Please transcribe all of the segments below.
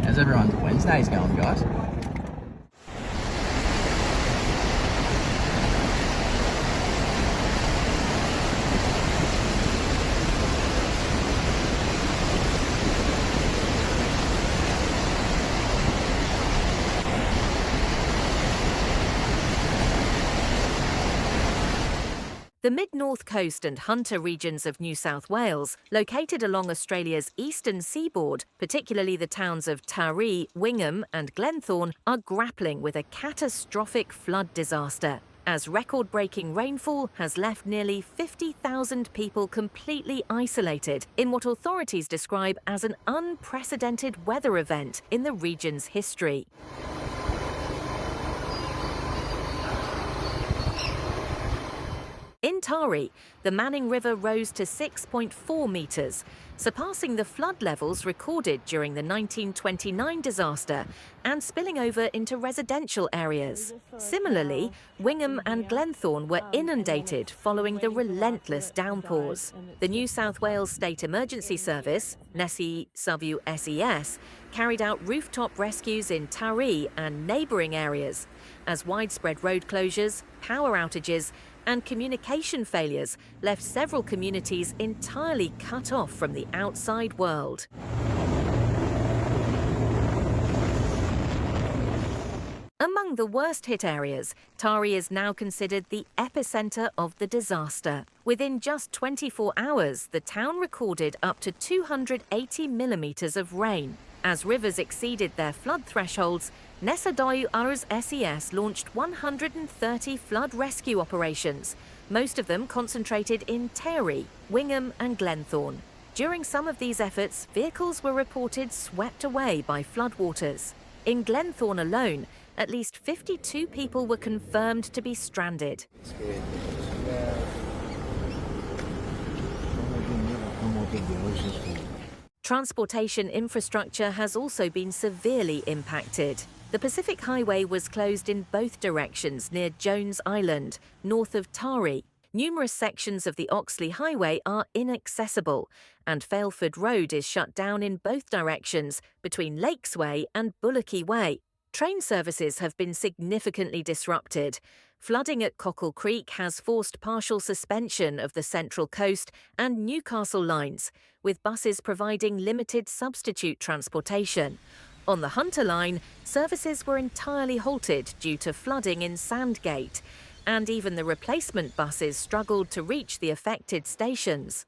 How's everyone's Wednesdays going, guys? The mid-north coast and Hunter regions of New South Wales, located along Australia's eastern seaboard, particularly the towns of Taree, Wingham and Glenthorne, are grappling with a catastrophic flood disaster, as record-breaking rainfall has left nearly 50,000 people completely isolated in what authorities describe as an unprecedented weather event in the region's history. In Taree, the Manning River rose to 6.4 metres, surpassing the flood levels recorded during the 1929 disaster and spilling over into residential areas. Similarly, Wingham and Glenthorne were inundated following the relentless downpours. The New South Wales State Emergency Service, NESI-SES, carried out rooftop rescues in Taree and neighbouring areas, as widespread road closures, power outages and communication failures left several communities entirely cut off from the outside world. Among the worst-hit areas, Taree is now considered the epicentre of the disaster. Within just 24 hours, the town recorded up to 280 millimetres of rain. As rivers exceeded their flood thresholds, NESI-SES launched 130 flood rescue operations, most of them concentrated in Taree, Wingham and Glenthorne. During some of these efforts, vehicles were reported swept away by floodwaters. In Glenthorne alone, at least 52 people were confirmed to be stranded. Transportation infrastructure has also been severely impacted. The Pacific Highway was closed in both directions near Jones Island, north of Taree. Numerous sections of the Oxley Highway are inaccessible, and Failford Road is shut down in both directions between Lakes Way and Bullocky Way. Train services have been significantly disrupted. Flooding at Cockle Creek has forced partial suspension of the Central Coast and Newcastle lines, with buses providing limited substitute transportation. On the Hunter line, services were entirely halted due to flooding in Sandgate, and even the replacement buses struggled to reach the affected stations.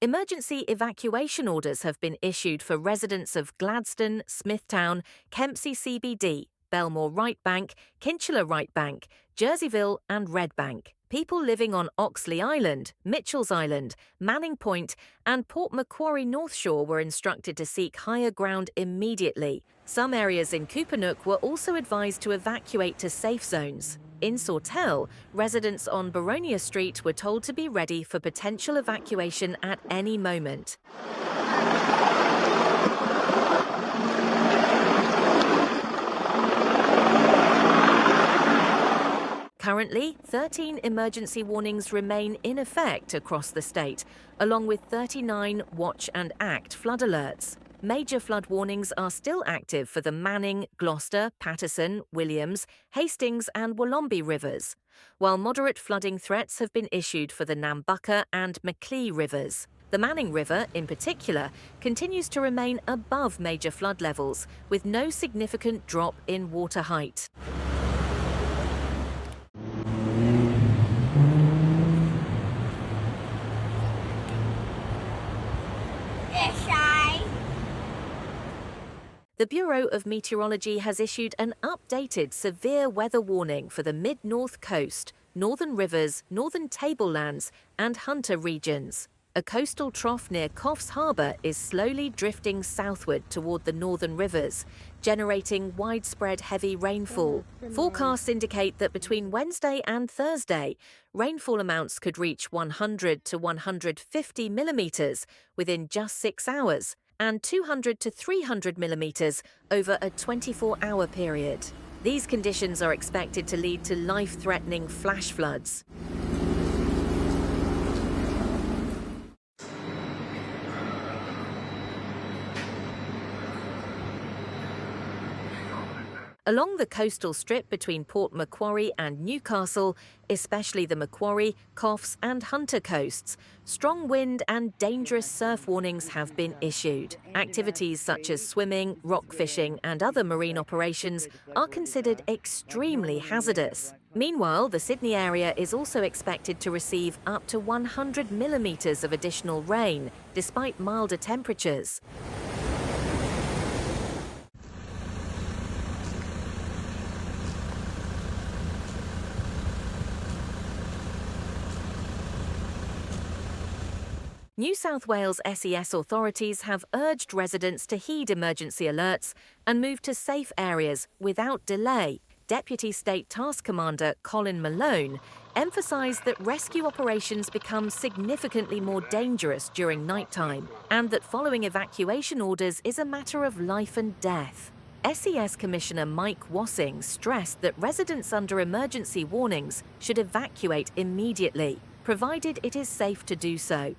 Emergency evacuation orders have been issued for residents of Gladstone, Smithtown, Kempsey CBD, Belmore Right Bank, Kinchela Right Bank, Jerseyville and Redbank. People living on Oxley Island, Mitchell's Island, Manning Point and Port Macquarie Northshore were instructed to seek higher ground immediately. Some areas in Coopernook were also advised to evacuate to safe zones. In Sawtell, residents on Baronia Street were told to be ready for potential evacuation at any moment. Currently, 13 emergency warnings remain in effect across the state, along with 39 watch and act flood alerts. Major flood warnings are still active for the Manning, Gloucester, Paterson, Williams, Hastings and Wollombi rivers, while moderate flooding threats have been issued for the Nambucca and Macquarie rivers. The Manning River, in particular, continues to remain above major flood levels, with no significant drop in water height. The Bureau of Meteorology has issued an updated severe weather warning for the mid-north coast, northern rivers, northern tablelands and Hunter regions. A coastal trough near Coffs Harbour is slowly drifting southward toward the northern rivers, generating widespread heavy rainfall. Forecasts indicate that between Wednesday and Thursday, rainfall amounts could reach 100 to 150 millimetres within just 6 hours, and 200 to 300 millimetres over a 24-hour period. These conditions are expected to lead to life-threatening flash floods. Along the coastal strip between Port Macquarie and Newcastle, especially the Macquarie, Coffs and Hunter coasts, strong wind and dangerous surf warnings have been issued. Activities such as swimming, rock fishing and other marine operations are considered extremely hazardous. Meanwhile, the Sydney area is also expected to receive up to 100 millimetres of additional rain, despite milder temperatures. New South Wales SES authorities have urged residents to heed emergency alerts and move to safe areas without delay. Deputy State Task Commander Colin Malone emphasised that rescue operations become significantly more dangerous during nighttime and that following evacuation orders is a matter of life and death. SES Commissioner Mike Wassing stressed that residents under emergency warnings should evacuate immediately, provided it is safe to do so.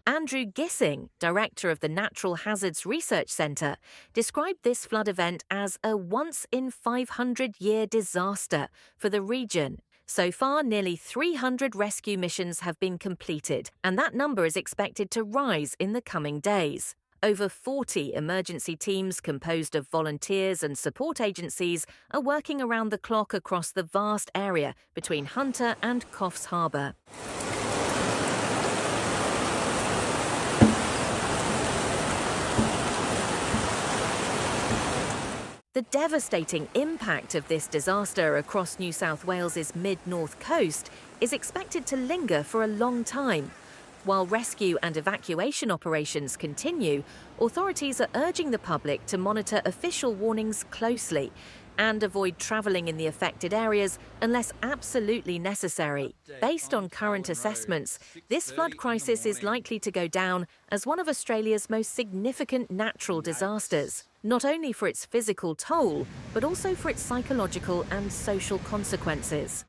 Andrew Gissing, director of the Natural Hazards Research Centre, described this flood event as a once-in-500-year disaster for the region. So far, nearly 300 rescue missions have been completed, and that number is expected to rise in the coming days. Over 40 emergency teams composed of volunteers and support agencies are working around the clock across the vast area between Hunter and Coffs Harbour. The devastating impact of this disaster across New South Wales's mid-north coast is expected to linger for a long time. While rescue and evacuation operations continue, authorities are urging the public to monitor official warnings closely and avoid travelling in the affected areas unless absolutely necessary. Based on current assessments, this flood crisis is likely to go down as one of Australia's most significant natural disasters, not only for its physical toll, but also for its psychological and social consequences.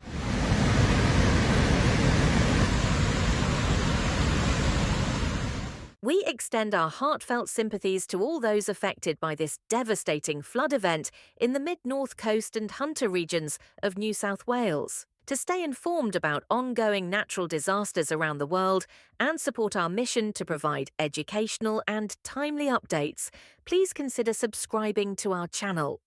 We extend our heartfelt sympathies to all those affected by this devastating flood event in the mid-north coast and Hunter regions of New South Wales. To stay informed about ongoing natural disasters around the world and support our mission to provide educational and timely updates, please consider subscribing to our channel.